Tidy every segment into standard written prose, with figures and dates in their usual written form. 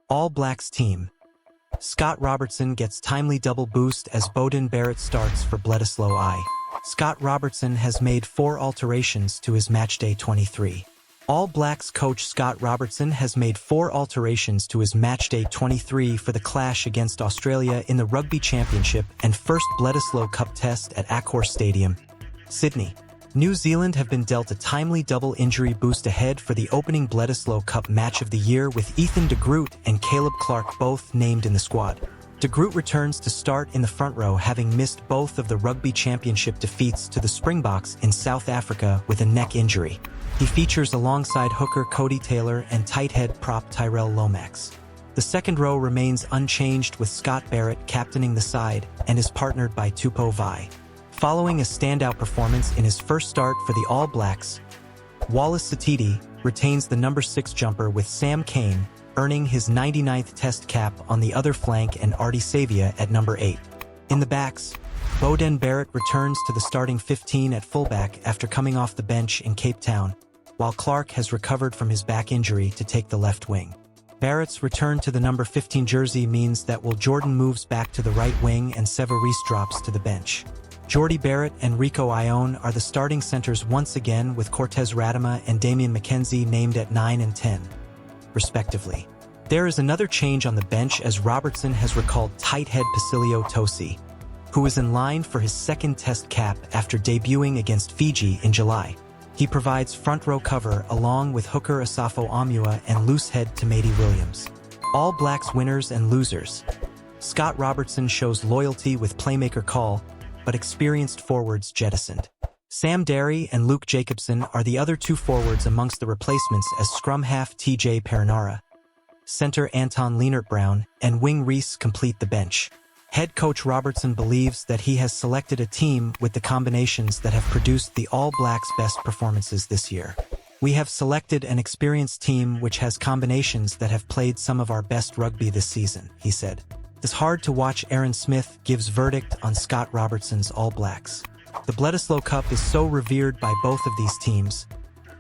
All Blacks team. Scott Robertson gets timely double boost as Beauden Barrett starts for Bledisloe I. Scott Robertson has made 4 alterations to his matchday 23. All Blacks coach Scott Robertson has made 4 alterations to his matchday 23 for the clash against Australia in the Rugby Championship and first Bledisloe Cup test at Accor Stadium, Sydney. New Zealand have been dealt a timely double injury boost ahead for the opening Bledisloe Cup match of the year with Ethan de Groot and Caleb Clarke both named in the squad. De Groot returns to start in the front row, having missed both of the Rugby Championship defeats to the Springboks in South Africa with a neck injury. He features alongside hooker Cody Taylor and tight head prop Tyrell Lomax. The second row remains unchanged with Scott Barrett captaining the side and is partnered by Tupou Vaa'i. Following a standout performance in his first start for the All Blacks, Wallace Satiti retains the number 6 jumper with Sam Cane earning his 99th test cap on the other flank and Ardie Savea at number 8. In the backs, Beauden Barrett returns to the starting 15 at fullback after coming off the bench in Cape Town, while Clarke has recovered from his back injury to take the left wing. Barrett's return to the number 15 jersey means that Will Jordan moves back to the right wing and Sevu Reece drops to the bench. Jordie Barrett and Rieko Ioane are the starting centers once again, with Cortez Radama and Damian McKenzie named at 9 and 10, respectively. There is another change on the bench as Robertson has recalled tight head Pacilio Tosi, who is in line for his second test cap after debuting against Fiji in July. He provides front row cover along with hooker Asafo Amua and loose head Tamati Williams. All Blacks winners and losers. Scott Robertson shows loyalty with playmaker call, but experienced forwards jettisoned. Sam Derry and Luke Jacobson are the other 2 forwards amongst the replacements as scrum half TJ Perinara, center Anton Lienert-Brown, and wing Reece complete the bench. Head coach Robertson believes that he has selected a team with the combinations that have produced the All Blacks' best performances this year. We have selected an experienced team which has combinations that have played some of our best rugby this season, he said. It's hard to watch. Aaron Smith gives verdict on Scott Robertson's All Blacks. The Bledisloe Cup is so revered by both of these teams.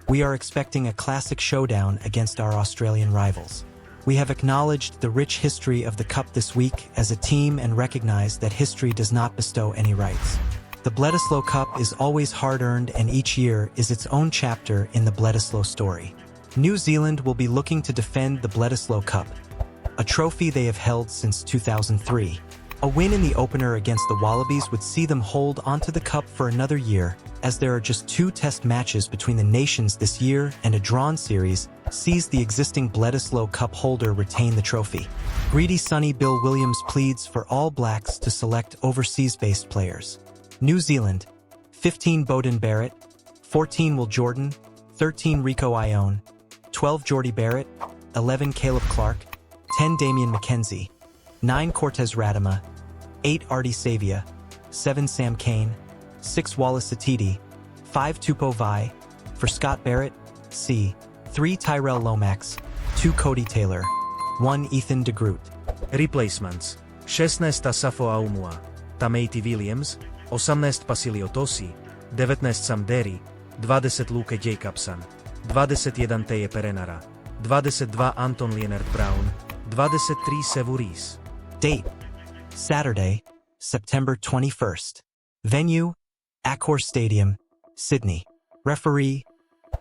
We are expecting a classic showdown against our Australian rivals. We have acknowledged the rich history of the Cup this week as a team and recognized that history does not bestow any rights. The Bledisloe Cup is always hard-earned, and each year is its own chapter in the Bledisloe story. New Zealand will be looking to defend the Bledisloe Cup, a trophy they have held since 2003. A win in the opener against the Wallabies would see them hold onto the Cup for another year, as there are just 2 test matches between the nations this year, and a drawn series sees the existing Bledisloe Cup holder retain the trophy. Greedy Sonny Bill Williams pleads for All Blacks to select overseas-based players. New Zealand, 15 Beauden Barrett, 14 Will Jordan, 13 Rieko Ioane, 12 Jordie Barrett, 11 Caleb Clarke, 10 Damian McKenzie, 9 Cortez Radama, 8 Ardie Savea, 7 Sam Cane, 6 Wallace Satiti, 5 Tupou Vaa'i, for Scott Barrett, C, 3 Tyrell Lomax, 2 Cody Taylor, 1 Ethan de Groot. Replacements: 16 Asafo Aumua, Tamati Williams, 18 Pacilio Tosi, 19 Sam Derry, 20 Luke Jacobson, 21 Teje Perinara, 22 Anton Lienert-Brown, 23 Sevu Reece. Date: Saturday, September 21st. Venue: Accor Stadium, Sydney. Referee: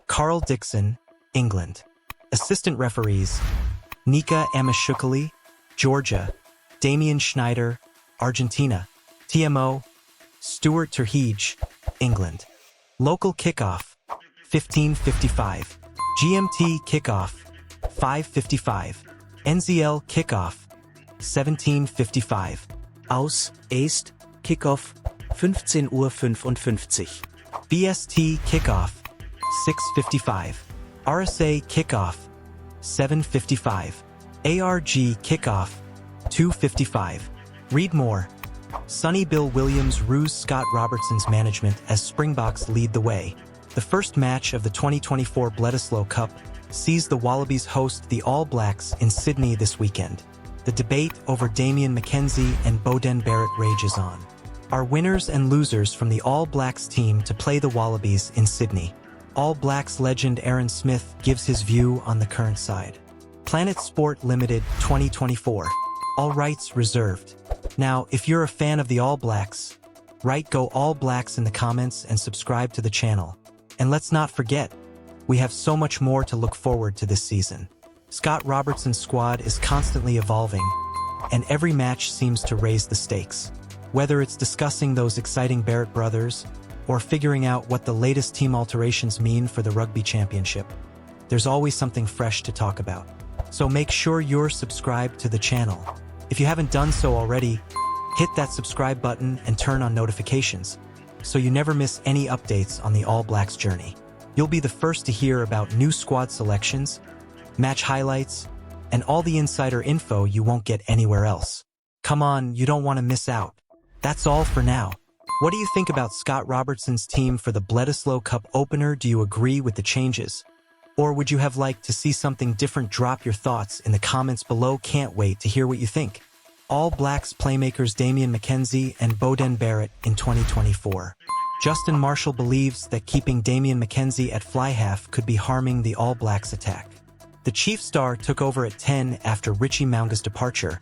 Carl Dixon, England. Assistant referees: Nika Amashukali, Georgia. Damian Schneider, Argentina. TMO: Stuart Terhege, England. Local kickoff: 15:55. GMT kickoff: 5:55. NZL kickoff: 17:55. Aus, Est, Kickoff, 15:55 Uhr. BST kickoff: 6:55. RSA kickoff: 7:55. ARG kickoff: 2:55. Read more. Sonny Bill Williams rues Scott Robertson's management as Springboks lead the way. The first match of the 2024 Bledisloe Cup sees the Wallabies host the All Blacks in Sydney this weekend. The debate over Damian McKenzie and Beauden Barrett rages on. Are winners and losers from the All Blacks team to play the Wallabies in Sydney? All Blacks legend Aaron Smith gives his view on the current side. Planet Sport Limited 2024. All rights reserved. Now, if you're a fan of the All Blacks, write Go All Blacks in the comments and subscribe to the channel. And let's not forget, we have so much more to look forward to this season. Scott Robertson's squad is constantly evolving, and every match seems to raise the stakes. Whether it's discussing those exciting Barrett brothers, or figuring out what the latest team alterations mean for the Rugby Championship, there's always something fresh to talk about. So make sure you're subscribed to the channel. If you haven't done so already, hit that subscribe button and turn on notifications, so you never miss any updates on the All Blacks journey. You'll be the first to hear about new squad selections, match highlights, and all the insider info you won't get anywhere else. Come on, you don't want to miss out. That's all for now. What do you think about Scott Robertson's team for the Bledisloe Cup opener? Do you agree with the changes? Or would you have liked to see something different? Drop your thoughts in the comments below. Can't wait to hear what you think. All Blacks playmakers Damian McKenzie and Beauden Barrett in 2024. Justin Marshall believes that keeping Damian McKenzie at fly half could be harming the All Blacks attack. The Chief star took over at 10 after Richie Mounga's departure,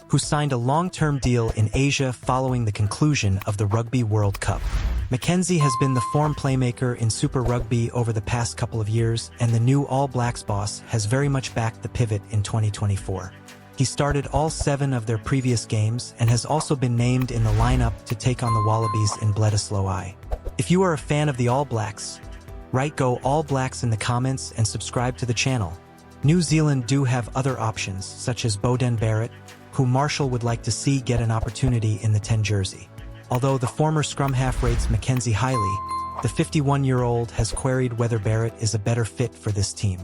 who signed a long-term deal in Asia following the conclusion of the Rugby World Cup. McKenzie has been the form playmaker in Super Rugby over the past couple of years, and the new All Blacks boss has very much backed the pivot in 2024. He started all 7 of their previous games and has also been named in the lineup to take on the Wallabies in Bledisloe. If you are a fan of the All Blacks, write Go All Blacks in the comments and subscribe to the channel. New Zealand do have other options, such as Beauden Barrett, who Marshall would like to see get an opportunity in the 10 jersey. Although the former scrum half rates McKenzie highly, the 51-year-old has queried whether Barrett is a better fit for this team.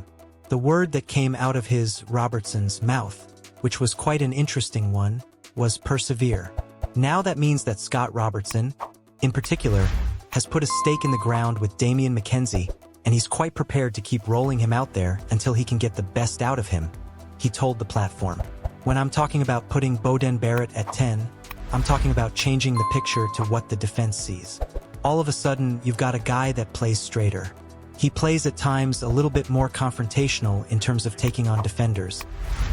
The word that came out of Robertson's mouth, which was quite an interesting one, was persevere. Now that means that Scott Robertson, in particular, has put a stake in the ground with Damian McKenzie, and he's quite prepared to keep rolling him out there until he can get the best out of him, he told the platform. When I'm talking about putting Beauden Barrett at 10, I'm talking about changing the picture to what the defense sees. All of a sudden, you've got a guy that plays straighter. He plays at times a little bit more confrontational in terms of taking on defenders.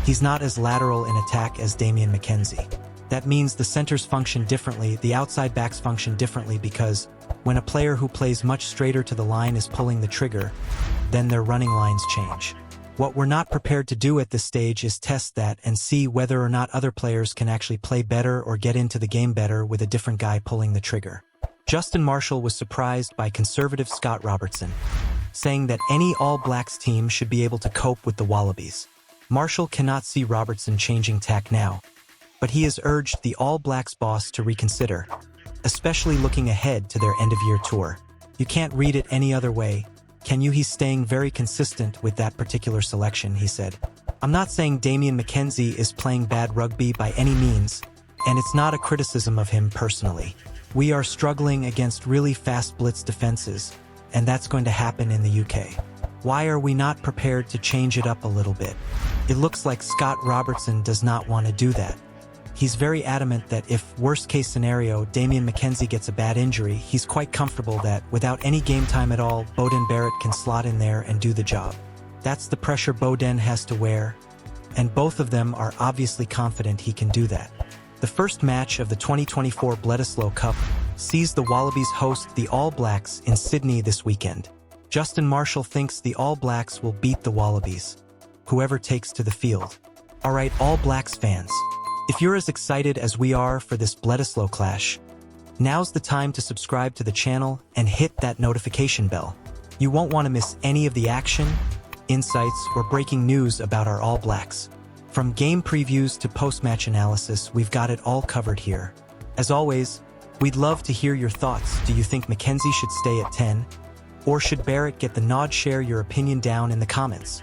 He's not as lateral in attack as Damian McKenzie. That means the centers function differently, the outside backs function differently, because when a player who plays much straighter to the line is pulling the trigger, then their running lines change. What we're not prepared to do at this stage is test that and see whether or not other players can actually play better or get into the game better with a different guy pulling the trigger. Justin Marshall was surprised by conservative Scott Robertson, saying that any All Blacks team should be able to cope with the Wallabies. Marshall cannot see Robertson changing tack now, but he has urged the All Blacks boss to reconsider, especially looking ahead to their end-of-year tour. You can't read it any other way, can you? He's staying very consistent with that particular selection, he said. I'm not saying Damian McKenzie is playing bad rugby by any means, and it's not a criticism of him personally. We are struggling against really fast blitz defenses, and that's going to happen in the UK. Why are we not prepared to change it up a little bit? It looks like Scott Robertson does not want to do that. He's very adamant that if, worst case scenario, Damian McKenzie gets a bad injury, he's quite comfortable that, without any game time at all, Beauden Barrett can slot in there and do the job. That's the pressure Beauden has to wear, and both of them are obviously confident he can do that. The first match of the 2024 Bledisloe Cup sees the Wallabies host the All Blacks in Sydney this weekend. Justin Marshall thinks the All Blacks will beat the Wallabies, whoever takes to the field. Alright, All Blacks fans, if you're as excited as we are for this Bledisloe clash, now's the time to subscribe to the channel and hit that notification bell. You won't want to miss any of the action, insights, or breaking news about our All Blacks. From game previews to post-match analysis, we've got it all covered here. As always, we'd love to hear your thoughts. Do you think McKenzie should stay at 10? Or should Barrett get the nod? Share your opinion down in the comments.